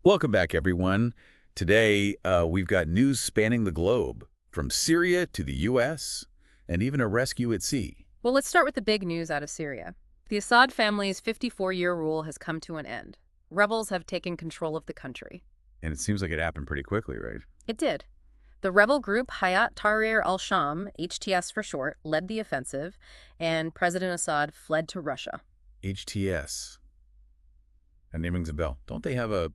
Welcome back, everyone. Today, we've got news spanning the globe, from Syria to the U.S., and even a rescue at sea. Well, let's start with the big news out of Syria. The Assad family's 54-year rule has come to an end. Rebels have taken control of the country. And it seems like it happened pretty quickly, right? It did. The rebel group Hayat Tahrir al-Sham, HTS for short, led the offensive, and President Assad fled to Russia. HTS. That name rings a bell. Don't they have a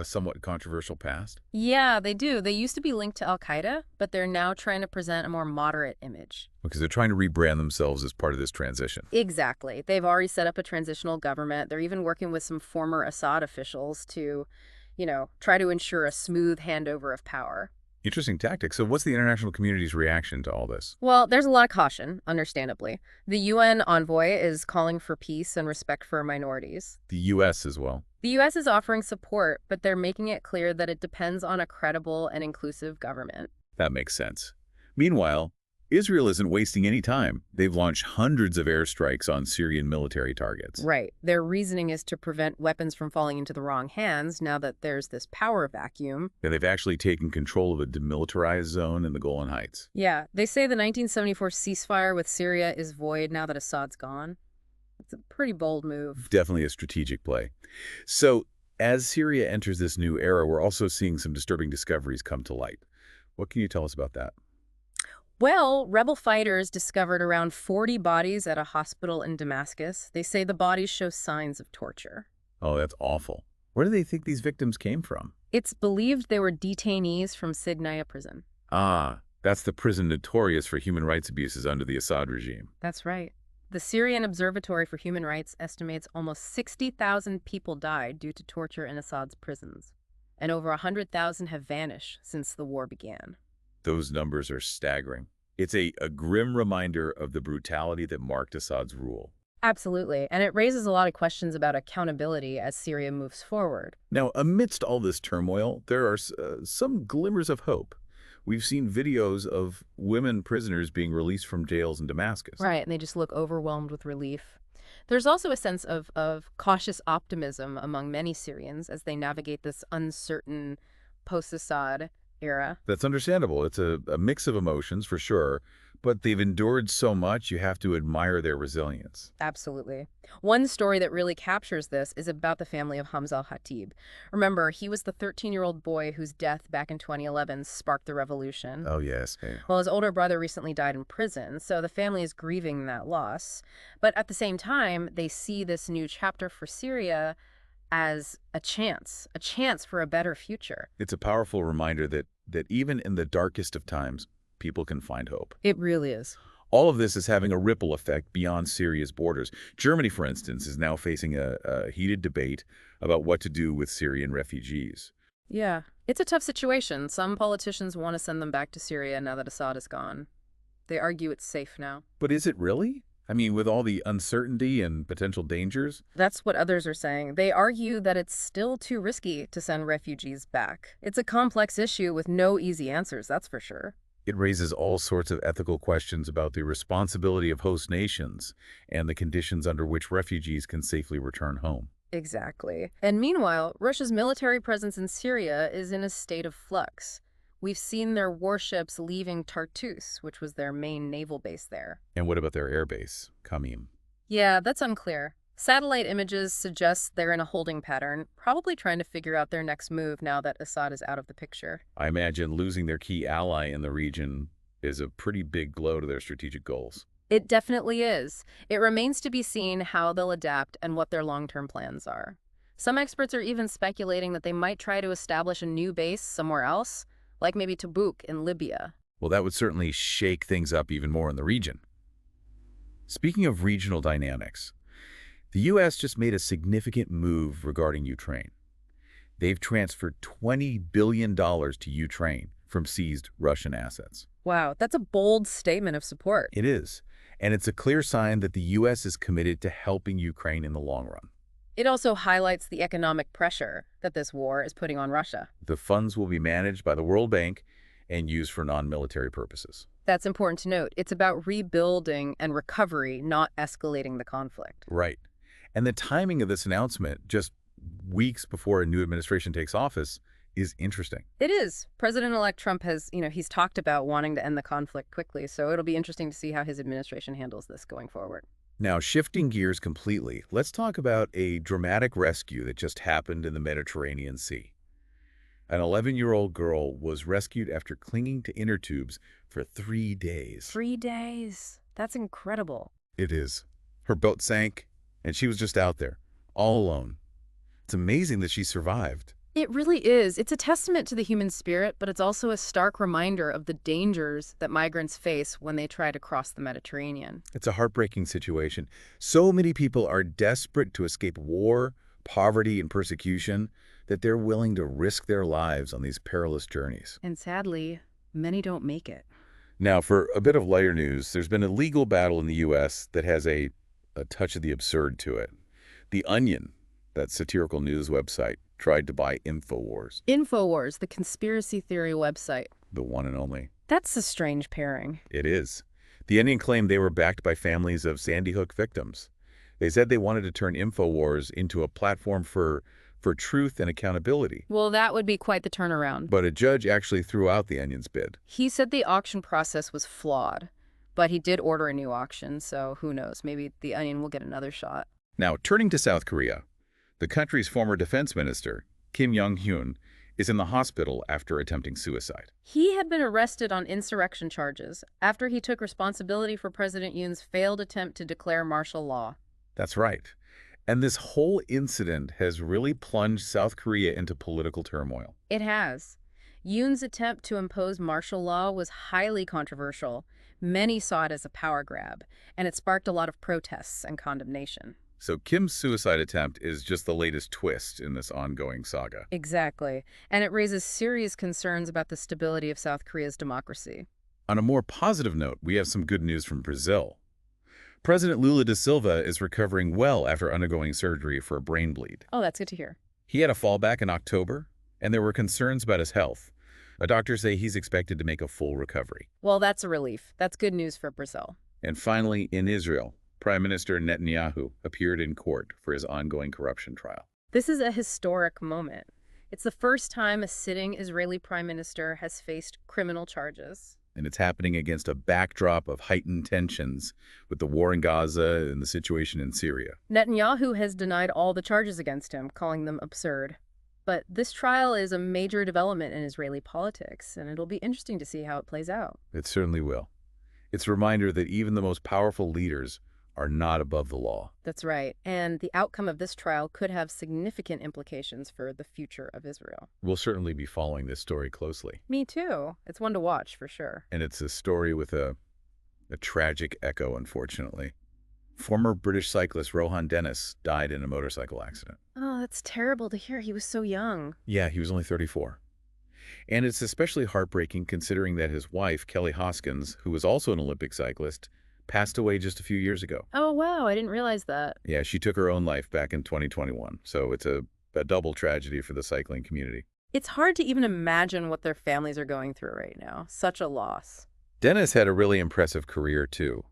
somewhat controversial past? Yeah, they do. They used to be linked to al-Qaeda, but they're now trying to present a more moderate image. Because they're trying to rebrand themselves as part of this transition. Exactly. They've already set up a transitional government. They're even working with some former Assad officials to, try to ensure a smooth handover of power. Interesting tactic. So what's the international community's reaction to all this? Well, there's a lot of caution, understandably. The UN envoy is calling for peace and respect for minorities. The U.S. as well. The U.S. is offering support, but they're making it clear that it depends on a credible and inclusive government. That makes sense. Meanwhile, Israel isn't wasting any time. They've launched hundreds of airstrikes on Syrian military targets. Right. Their reasoning is to prevent weapons from falling into the wrong hands now that there's this power vacuum. And they've actually taken control of a demilitarized zone in the Golan Heights. Yeah, they say the 1974 ceasefire with Syria is void now that Assad's gone. It's a pretty bold move. Definitely a strategic play. So, as Syria enters this new era, we're also seeing some disturbing discoveries come to light. What can you tell us about that? Well, rebel fighters discovered around 40 bodies at a hospital in Damascus. They say the bodies show signs of torture. Oh, that's awful. Where do they think these victims came from? It's believed they were detainees from Syria Prison. Ah, that's the prison notorious for human rights abuses under the Assad regime. That's right. The Syrian Observatory for Human Rights estimates almost 60,000 people died due to torture in Assad's prisons, and over 100,000 have vanished since the war began. Those numbers are staggering. It's a grim reminder of the brutality that marked Assad's rule. Absolutely, and it raises a lot of questions about accountability as Syria moves forward. Now, amidst all this turmoil, there are some glimmers of hope. We've seen videos of women prisoners being released from jails in Damascus. Right, and they just look overwhelmed with relief. There's also a sense of cautious optimism among many Syrians as they navigate this uncertain post-Assad era. That's understandable. It's a mix of emotions, for sure, but they've endured so much, you have to admire their resilience. Absolutely. One story that really captures this is about the family of Hamza al-Khatib. Remember, he was the 13-year-old boy whose death back in 2011 sparked the revolution. Oh, yes. Yeah. Well, his older brother recently died in prison, so the family is grieving that loss. But at the same time, they see this new chapter for Syria as a chance for a better future. It's a powerful reminder that even in the darkest of times, people can find hope. It really is. All of this is having a ripple effect beyond Syria's borders. Germany, for instance, is now facing a heated debate about what to do with Syrian refugees. Yeah, it's a tough situation. Some politicians want to send them back to Syria now that Assad is gone. They argue it's safe now. But is it really? I mean, with all the uncertainty and potential dangers? That's what others are saying. They argue that it's still too risky to send refugees back. It's a complex issue with no easy answers, that's for sure. It raises all sorts of ethical questions about the responsibility of host nations and the conditions under which refugees can safely return home. Exactly. And meanwhile, Russia's military presence in Syria is in a state of flux. We've seen their warships leaving Tartus, which was their main naval base there. And what about their airbase, Kamim? Yeah, that's unclear. Satellite images suggest they're in a holding pattern, probably trying to figure out their next move now that Assad is out of the picture. I imagine losing their key ally in the region is a pretty big blow to their strategic goals. It definitely is. It remains to be seen how they'll adapt and what their long-term plans are. Some experts are even speculating that they might try to establish a new base somewhere else, like maybe Tabuk in Libya. Well, that would certainly shake things up even more in the region. Speaking of regional dynamics, the U.S. just made a significant move regarding Ukraine. They've transferred $20 billion to Ukraine from seized Russian assets. Wow, that's a bold statement of support. It is, and it's a clear sign that the U.S. is committed to helping Ukraine in the long run. It also highlights the economic pressure that this war is putting on Russia. The funds will be managed by the World Bank and used for non-military purposes. That's important to note. It's about rebuilding and recovery, not escalating the conflict. Right. And the timing of this announcement just weeks before a new administration takes office is interesting. It is. President-elect Trump has, he's talked about wanting to end the conflict quickly, so it'll be interesting to see how his administration handles this going forward. Now, shifting gears completely, let's talk about a dramatic rescue that just happened in the Mediterranean Sea. An 11-year-old girl was rescued after clinging to inner tubes for 3 days. 3 days. That's incredible. It is. Her boat sank, and she was just out there, all alone. It's amazing that she survived. It really is. It's a testament to the human spirit, but it's also a stark reminder of the dangers that migrants face when they try to cross the Mediterranean. It's a heartbreaking situation. So many people are desperate to escape war, poverty, and persecution that they're willing to risk their lives on these perilous journeys. And sadly, many don't make it. Now, for a bit of lighter news, there's been a legal battle in the U.S. that has a touch of the absurd to it. The Onion, that satirical news website, tried to buy InfoWars. InfoWars, the conspiracy theory website. The one and only. That's a strange pairing. It is. The Onion claimed they were backed by families of Sandy Hook victims. They said they wanted to turn InfoWars into a platform for truth and accountability. Well, that would be quite the turnaround. But a judge actually threw out the Onion's bid. He said the auction process was flawed, but he did order a new auction, so who knows, maybe the Onion will get another shot. Now, turning to South Korea, the country's former defense minister, Kim Jong-hyun, is in the hospital after attempting suicide. He had been arrested on insurrection charges after he took responsibility for President Yoon's failed attempt to declare martial law. That's right. And this whole incident has really plunged South Korea into political turmoil. It has. Yoon's attempt to impose martial law was highly controversial. Many saw it as a power grab, and it sparked a lot of protests and condemnation. So Kim's suicide attempt is just the latest twist in this ongoing saga. Exactly. And it raises serious concerns about the stability of South Korea's democracy. On a more positive note, we have some good news from Brazil. President Lula da Silva is recovering well after undergoing surgery for a brain bleed. Oh, that's good to hear. He had a fallback in October, and there were concerns about his health. But doctors say he's expected to make a full recovery. Well, that's a relief. That's good news for Brazil. And finally, in Israel, Prime Minister Netanyahu appeared in court for his ongoing corruption trial. This is a historic moment. It's the first time a sitting Israeli prime minister has faced criminal charges. And it's happening against a backdrop of heightened tensions with the war in Gaza and the situation in Syria. Netanyahu has denied all the charges against him, calling them absurd. But this trial is a major development in Israeli politics, and it'll be interesting to see how it plays out. It certainly will. It's a reminder that even the most powerful leaders are not above the law. That's right. And the outcome of this trial could have significant implications for the future of Israel. We'll certainly be following this story closely. Me too. It's one to watch, for sure. And it's a story with a tragic echo, unfortunately. Former British cyclist Rohan Dennis died in a motorcycle accident. Oh, that's terrible to hear. He was so young. Yeah, he was only 34. And it's especially heartbreaking considering that his wife, Kelly Hoskins, who was also an Olympic cyclist, passed away just a few years ago. Oh, wow. I didn't realize that. Yeah, she took her own life back in 2021. So it's a double tragedy for the cycling community. It's hard to even imagine what their families are going through right now. Such a loss. Dennis had a really impressive career, too.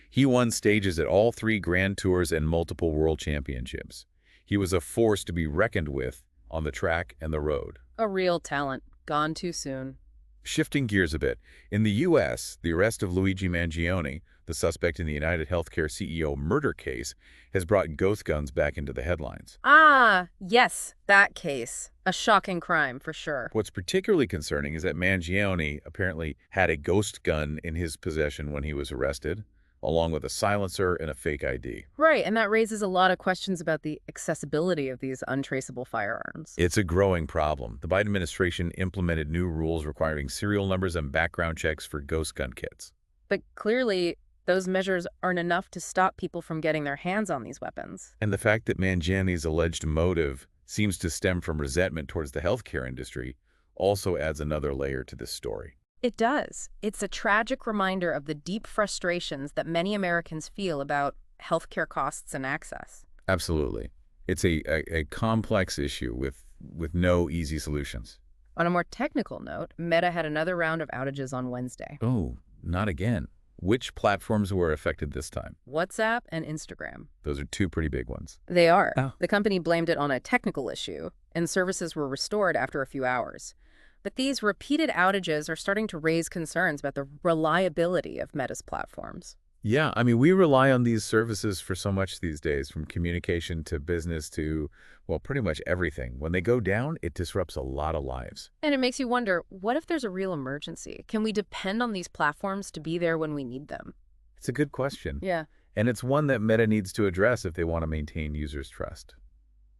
He won stages at all 3 Grand Tours and multiple World Championships. He was a force to be reckoned with on the track and the road. A real talent. Gone too soon. Shifting gears a bit, in the U.S., the arrest of Luigi Mangione, the suspect in the United Healthcare CEO murder case, has brought ghost guns back into the headlines. Ah, yes, that case. A shocking crime, for sure. What's particularly concerning is that Mangione apparently had a ghost gun in his possession when he was arrested, along with a silencer and a fake ID. Right, and that raises a lot of questions about the accessibility of these untraceable firearms. It's a growing problem. The Biden administration implemented new rules requiring serial numbers and background checks for ghost gun kits. But clearly, those measures aren't enough to stop people from getting their hands on these weapons. And the fact that Mangione's alleged motive seems to stem from resentment towards the healthcare industry also adds another layer to this story. It does. It's a tragic reminder of the deep frustrations that many Americans feel about healthcare costs and access. Absolutely. It's a complex issue with no easy solutions. On a more technical note, Meta had another round of outages on Wednesday. Oh, not again. Which platforms were affected this time? WhatsApp and Instagram. Those are two pretty big ones. They are. Oh. The company blamed it on a technical issue, and services were restored after a few hours. But these repeated outages are starting to raise concerns about the reliability of Meta's platforms. Yeah, I mean, we rely on these services for so much these days, from communication to business to, well, pretty much everything. When they go down, it disrupts a lot of lives. And it makes you wonder, what if there's a real emergency? Can we depend on these platforms to be there when we need them? It's a good question. Yeah. And it's one that Meta needs to address if they want to maintain users' trust.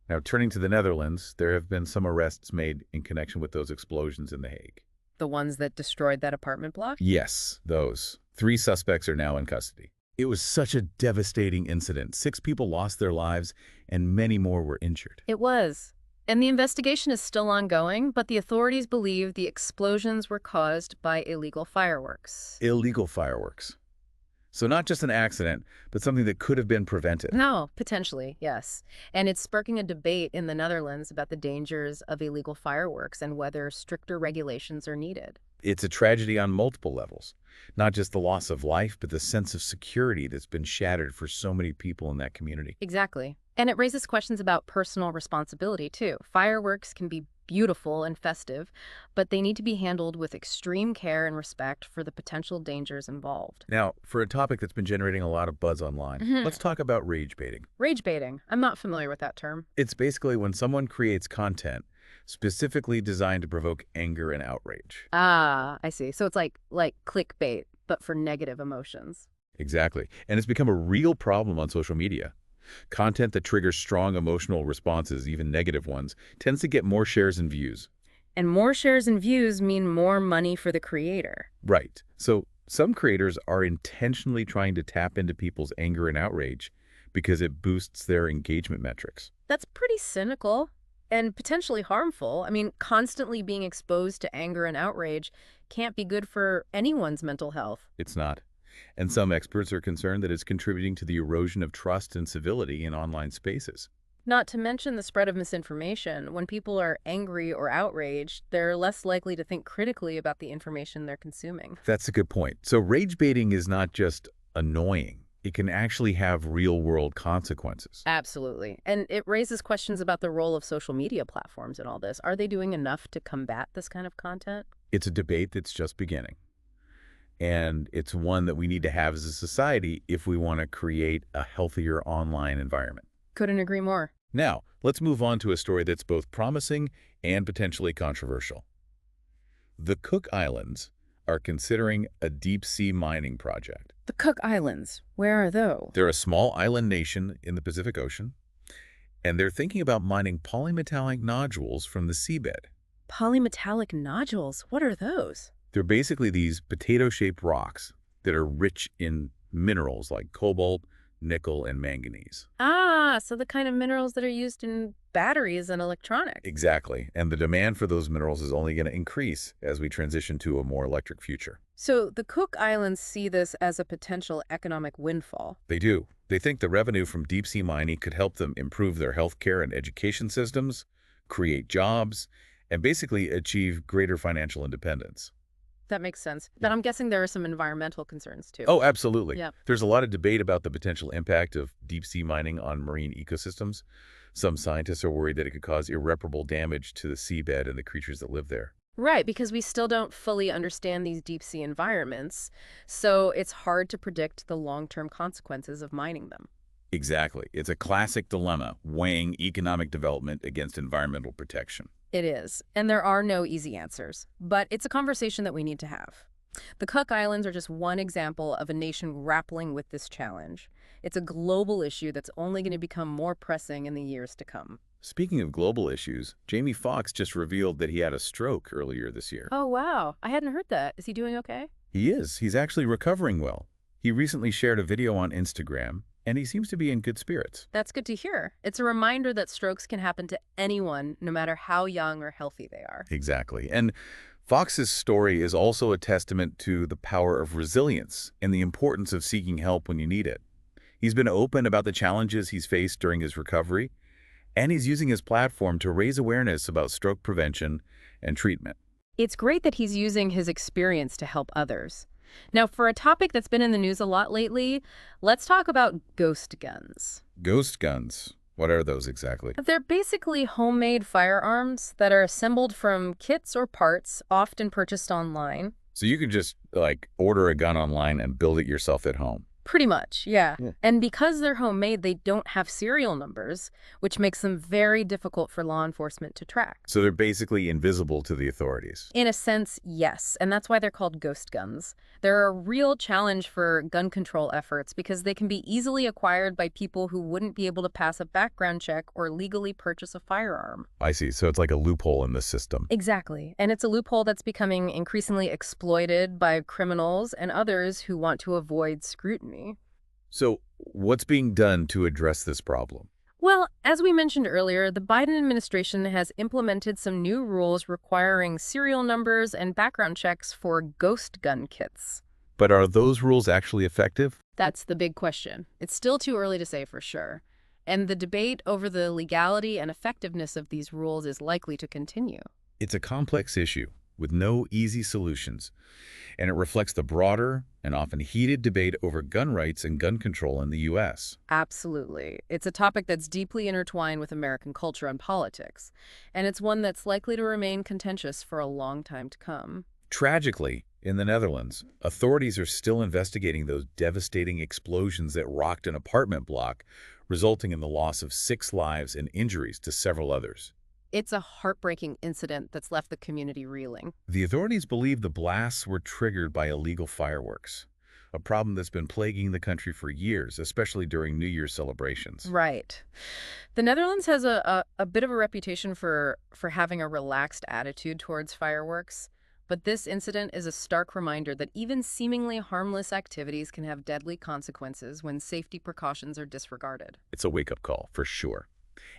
Now, turning to the Netherlands, there have been some arrests made in connection with those explosions in The Hague. The ones that destroyed that apartment block? Yes, those. 3 suspects are now in custody. It was such a devastating incident. 6 people lost their lives, and many more were injured. It was. And the investigation is still ongoing, but the authorities believe the explosions were caused by illegal fireworks. Illegal fireworks. So not just an accident, but something that could have been prevented. No, potentially, yes. And it's sparking a debate in the Netherlands about the dangers of illegal fireworks and whether stricter regulations are needed. It's a tragedy on multiple levels. Not just the loss of life, but the sense of security that's been shattered for so many people in that community. Exactly. And it raises questions about personal responsibility, too. Fireworks can be beautiful and festive, but they need to be handled with extreme care and respect for the potential dangers involved. Now, for a topic that's been generating a lot of buzz online, let's talk about rage baiting. Rage baiting. I'm not familiar with that term. It's basically when someone creates content specifically designed to provoke anger and outrage. Ah, I see. So it's like clickbait, but for negative emotions. Exactly. And it's become a real problem on social media. Content that triggers strong emotional responses, even negative ones, tends to get more shares and views. And more shares and views mean more money for the creator. Right. So some creators are intentionally trying to tap into people's anger and outrage because it boosts their engagement metrics. That's pretty cynical and potentially harmful. I mean, constantly being exposed to anger and outrage can't be good for anyone's mental health. It's not. And some experts are concerned that it's contributing to the erosion of trust and civility in online spaces. Not to mention the spread of misinformation. When people are angry or outraged, they're less likely to think critically about the information they're consuming. That's a good point. So rage baiting is not just annoying. It can actually have real-world consequences. Absolutely. And it raises questions about the role of social media platforms in all this. Are they doing enough to combat this kind of content? It's a debate that's just beginning. And it's one that we need to have as a society if we want to create a healthier online environment. Couldn't agree more. Now, let's move on to a story that's both promising and potentially controversial. The Cook Islands are considering a deep-sea mining project. The Cook Islands, where are those? They're a small island nation in the Pacific Ocean, and they're thinking about mining polymetallic nodules from the seabed. Polymetallic nodules? What are those? They're basically these potato-shaped rocks that are rich in minerals like cobalt, nickel, and manganese. Ah, so the kind of minerals that are used in batteries and electronics. Exactly. And the demand for those minerals is only going to increase as we transition to a more electric future. So the Cook Islands see this as a potential economic windfall. They do. They think the revenue from deep-sea mining could help them improve their healthcare and education systems, create jobs, and basically achieve greater financial independence. That makes sense. But I'm guessing there are some environmental concerns, too. Oh, absolutely. Yeah. There's a lot of debate about the potential impact of deep-sea mining on marine ecosystems. Some scientists are worried that it could cause irreparable damage to the seabed and the creatures that live there. Right, because we still don't fully understand these deep-sea environments, so it's hard to predict the long-term consequences of mining them. Exactly. It's a classic dilemma, weighing economic development against environmental protection. It is, and there are no easy answers, but it's a conversation that we need to have. The Cook Islands are just one example of a nation grappling with this challenge. It's a global issue that's only going to become more pressing in the years to come. Speaking of global issues, Jamie Foxx just revealed that he had a stroke earlier this year. Oh, wow. I hadn't heard that. Is he doing okay? He is. He's actually recovering well. He recently shared a video on Instagram, and he seems to be in good spirits. That's good to hear. It's a reminder that strokes can happen to anyone, no matter how young or healthy they are. Exactly. And Fox's story is also a testament to the power of resilience and the importance of seeking help when you need it. He's been open about the challenges he's faced during his recovery, and he's using his platform to raise awareness about stroke prevention and treatment. It's great that he's using his experience to help others. Now, for a topic that's been in the news a lot lately, let's talk about ghost guns. Ghost guns. What are those exactly? They're basically homemade firearms that are assembled from kits or parts, often purchased online. So you can just, like, order a gun online and build it yourself at home. Pretty much, yeah. Yeah. And because they're homemade, they don't have serial numbers, which makes them very difficult for law enforcement to track. So they're basically invisible to the authorities. In a sense, yes, and that's why they're called ghost guns. They're a real challenge for gun control efforts because they can be easily acquired by people who wouldn't be able to pass a background check or legally purchase a firearm. I see. So it's like a loophole in the system. Exactly, and it's a loophole that's becoming increasingly exploited by criminals and others who want to avoid scrutiny. So what's being done to address this problem? Well, as we mentioned earlier, the Biden administration has implemented some new rules requiring serial numbers and background checks for ghost gun kits. But are those rules actually effective? That's the big question. It's still too early to say for sure. And the debate over the legality and effectiveness of these rules is likely to continue. It's a complex issue with no easy solutions, and it reflects the broader and often heated debate over gun rights and gun control in the U.S. Absolutely. It's a topic that's deeply intertwined with American culture and politics, and it's one that's likely to remain contentious for a long time to come. Tragically, in the Netherlands, authorities are still investigating those devastating explosions that rocked an apartment block, resulting in the loss of 6 lives and injuries to several others. It's a heartbreaking incident that's left the community reeling. The authorities believe the blasts were triggered by illegal fireworks, a problem that's been plaguing the country for years, especially during New Year's celebrations. Right. The Netherlands has a bit of a reputation for having a relaxed attitude towards fireworks, but this incident is a stark reminder that even seemingly harmless activities can have deadly consequences when safety precautions are disregarded. It's a wake-up call, for sure.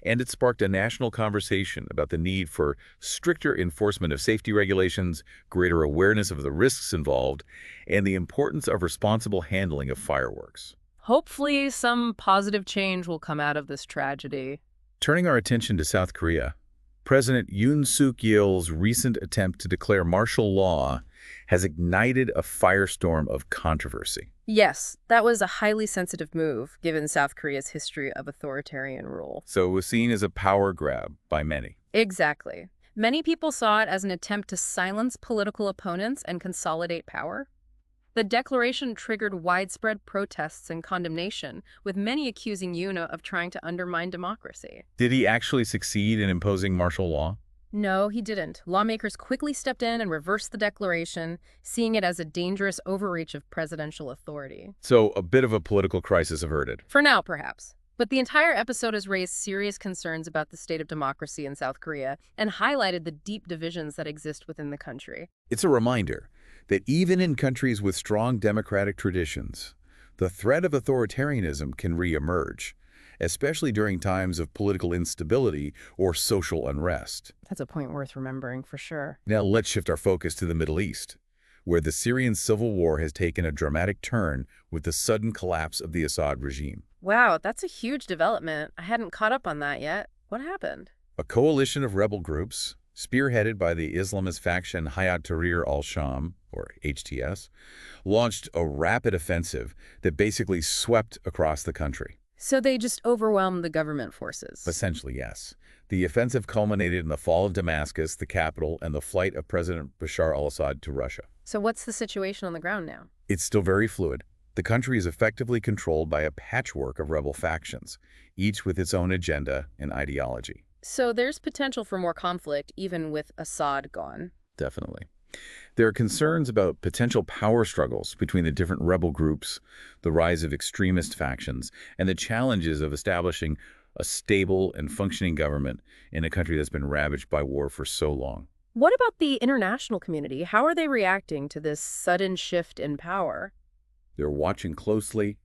And it sparked a national conversation about the need for stricter enforcement of safety regulations, greater awareness of the risks involved, and the importance of responsible handling of fireworks. Hopefully, some positive change will come out of this tragedy. Turning our attention to South Korea, President Yoon Suk Yeol's recent attempt to declare martial law has ignited a firestorm of controversy. Yes, that was a highly sensitive move, given South Korea's history of authoritarian rule. So it was seen as a power grab by many. Exactly. Many people saw it as an attempt to silence political opponents and consolidate power. The declaration triggered widespread protests and condemnation, with many accusing Yoon of trying to undermine democracy. Did he actually succeed in imposing martial law? No, he didn't. Lawmakers quickly stepped in and reversed the declaration, seeing it as a dangerous overreach of presidential authority. So a bit of a political crisis averted. For now, perhaps. But the entire episode has raised serious concerns about the state of democracy in South Korea and highlighted the deep divisions that exist within the country. It's a reminder that even in countries with strong democratic traditions, the threat of authoritarianism can reemerge, especially during times of political instability or social unrest. That's a point worth remembering for sure. Now let's shift our focus to the Middle East, where the Syrian civil war has taken a dramatic turn with the sudden collapse of the Assad regime. Wow, that's a huge development. I hadn't caught up on that yet. What happened? A coalition of rebel groups, spearheaded by the Islamist faction Hayat Tahrir al-Sham, or HTS, launched a rapid offensive that basically swept across the country. So they just overwhelmed the government forces. Essentially, yes. The offensive culminated in the fall of Damascus, the capital, and the flight of President Bashar al-Assad to Russia. So what's the situation on the ground now? It's still very fluid. The country is effectively controlled by a patchwork of rebel factions, each with its own agenda and ideology. So there's potential for more conflict, even with Assad gone. Definitely. There are concerns about potential power struggles between the different rebel groups, the rise of extremist factions, and the challenges of establishing a stable and functioning government in a country that's been ravaged by war for so long. What about the international community? How are they reacting to this sudden shift in power? They're watching closely,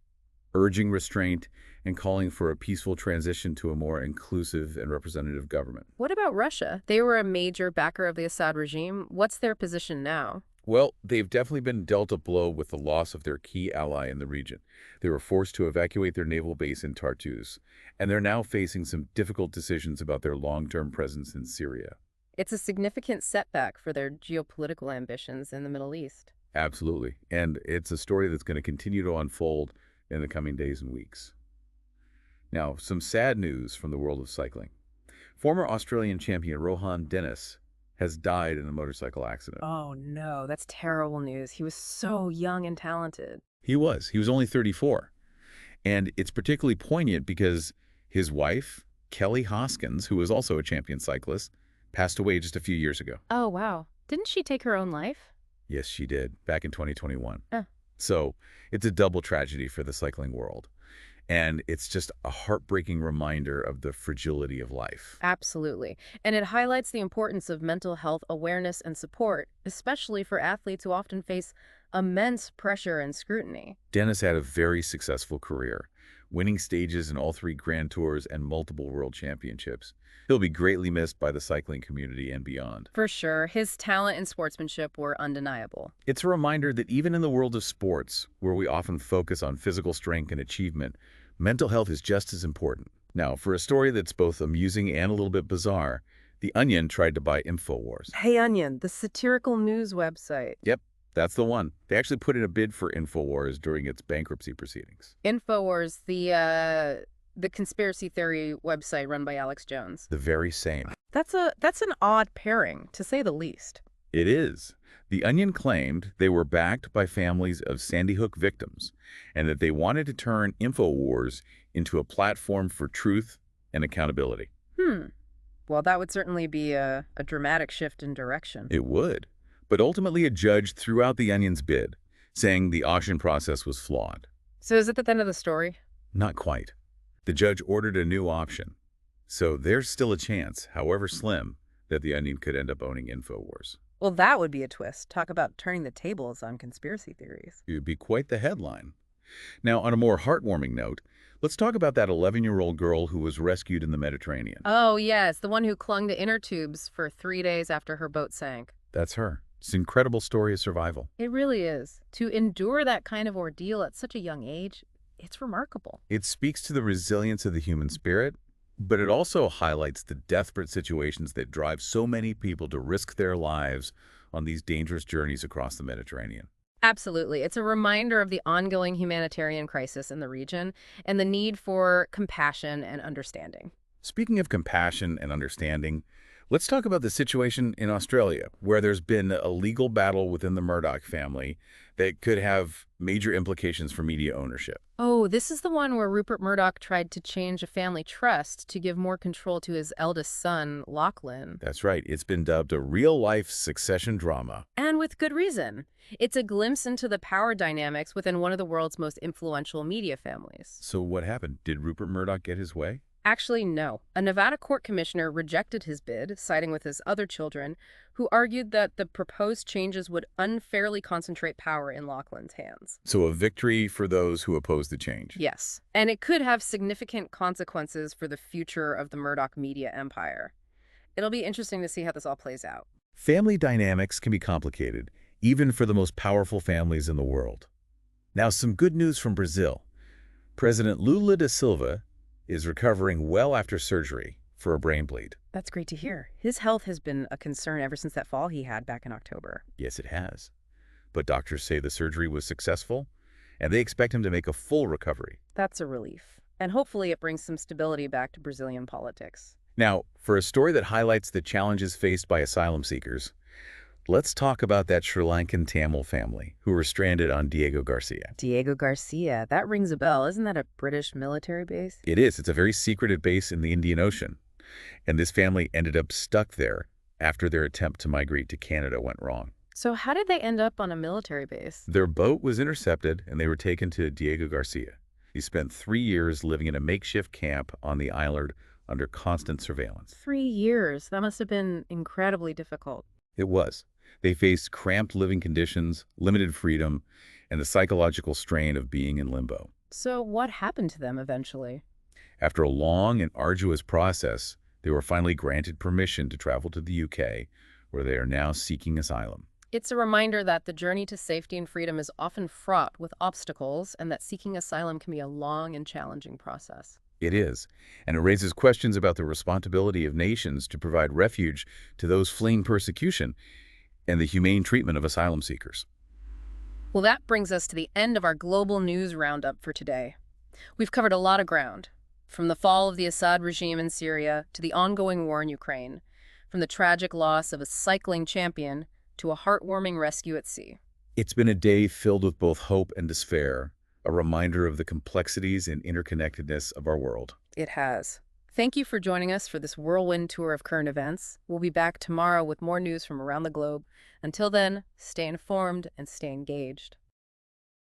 urging restraint, and calling for a peaceful transition to a more inclusive and representative government. What about Russia? They were a major backer of the Assad regime. What's their position now? Well, they've definitely been dealt a blow with the loss of their key ally in the region. They were forced to evacuate their naval base in Tartus, and they're now facing some difficult decisions about their long-term presence in Syria. It's a significant setback for their geopolitical ambitions in the Middle East. Absolutely. And it's a story that's going to continue to unfold in the coming days and weeks. Now, some sad news from the world of cycling. Former Australian champion Rohan Dennis has died in a motorcycle accident. Oh no, that's terrible news. He was so young and talented. He was. He was only 34. And it's particularly poignant because his wife, Kelly Hoskins, who was also a champion cyclist, passed away just a few years ago. Oh wow. Didn't she take her own life? Yes, she did, back in 2021. Uh. So it's a double tragedy for the cycling world. And it's just a heartbreaking reminder of the fragility of life. Absolutely. And it highlights the importance of mental health awareness and support, especially for athletes who often face immense pressure and scrutiny. Dennis had a very successful career, winning stages in all 3 Grand Tours and multiple world championships. He'll be greatly missed by the cycling community and beyond. For sure, his talent and sportsmanship were undeniable. It's a reminder that even in the world of sports, where we often focus on physical strength and achievement, mental health is just as important. Now, for a story that's both amusing and a little bit bizarre, The Onion tried to buy InfoWars. Hey Onion, the satirical news website. Yep, that's the one. They actually put in a bid for InfoWars during its bankruptcy proceedings. InfoWars, the conspiracy theory website run by Alex Jones. The very same. That's an odd pairing, to say the least. It is. The Onion claimed they were backed by families of Sandy Hook victims and that they wanted to turn InfoWars into a platform for truth and accountability. Well, that would certainly be a dramatic shift in direction. It would. But ultimately a judge threw out the Onion's bid, saying the auction process was flawed. So is it the end of the story? Not quite. The judge ordered a new option. So there's still a chance, however slim, that the Onion could end up owning InfoWars. Well, that would be a twist. Talk about turning the tables on conspiracy theories. It would be quite the headline. Now, on a more heartwarming note, let's talk about that 11-year-old girl who was rescued in the Mediterranean. Oh, yes, the one who clung to inner tubes for 3 days after her boat sank. That's her. It's an incredible story of survival. It really is. To endure that kind of ordeal at such a young age, it's remarkable. It speaks to the resilience of the human spirit, but it also highlights the desperate situations that drive so many people to risk their lives on these dangerous journeys across the Mediterranean. Absolutely. It's a reminder of the ongoing humanitarian crisis in the region and the need for compassion and understanding. Speaking of compassion and understanding, let's talk about the situation in Australia, where there's been a legal battle within the Murdoch family that could have major implications for media ownership. Oh, this is the one where Rupert Murdoch tried to change a family trust to give more control to his eldest son, Lachlan. That's right. It's been dubbed a real-life succession drama. And with good reason. It's a glimpse into the power dynamics within one of the world's most influential media families. So what happened? Did Rupert Murdoch get his way? Actually, no. A Nevada court commissioner rejected his bid, siding with his other children, who argued that the proposed changes would unfairly concentrate power in Lachlan's hands. So a victory for those who oppose the change. Yes, and it could have significant consequences for the future of the Murdoch media empire. It'll be interesting to see how this all plays out. Family dynamics can be complicated, even for the most powerful families in the world. Now, some good news from Brazil. President Lula da Silva is recovering well after surgery for a brain bleed. That's great to hear. His health has been a concern ever since that fall he had back in October. Yes, it has. But doctors say the surgery was successful, and they expect him to make a full recovery. That's a relief. And hopefully it brings some stability back to Brazilian politics. Now, for a story that highlights the challenges faced by asylum seekers, let's talk about that Sri Lankan Tamil family who were stranded on Diego Garcia. Diego Garcia, that rings a bell. Isn't that a British military base? It is. It's a very secretive base in the Indian Ocean. And this family ended up stuck there after their attempt to migrate to Canada went wrong. So how did they end up on a military base? Their boat was intercepted and they were taken to Diego Garcia. He spent 3 years living in a makeshift camp on the island under constant surveillance. 3 years. That must have been incredibly difficult. It was. They faced cramped living conditions, limited freedom, and the psychological strain of being in limbo. So what happened to them eventually? After a long and arduous process, they were finally granted permission to travel to the UK, where they are now seeking asylum. It's a reminder that the journey to safety and freedom is often fraught with obstacles and that seeking asylum can be a long and challenging process. It is, and it raises questions about the responsibility of nations to provide refuge to those fleeing persecution and the humane treatment of asylum seekers. Well, that brings us to the end of our global news roundup for today. We've covered a lot of ground, from the fall of the Assad regime in Syria to the ongoing war in Ukraine, from the tragic loss of a cycling champion to a heartwarming rescue at sea. It's been a day filled with both hope and despair, a reminder of the complexities and interconnectedness of our world. It has. Thank you for joining us for this whirlwind tour of current events. We'll be back tomorrow with more news from around the globe. Until then, stay informed and stay engaged.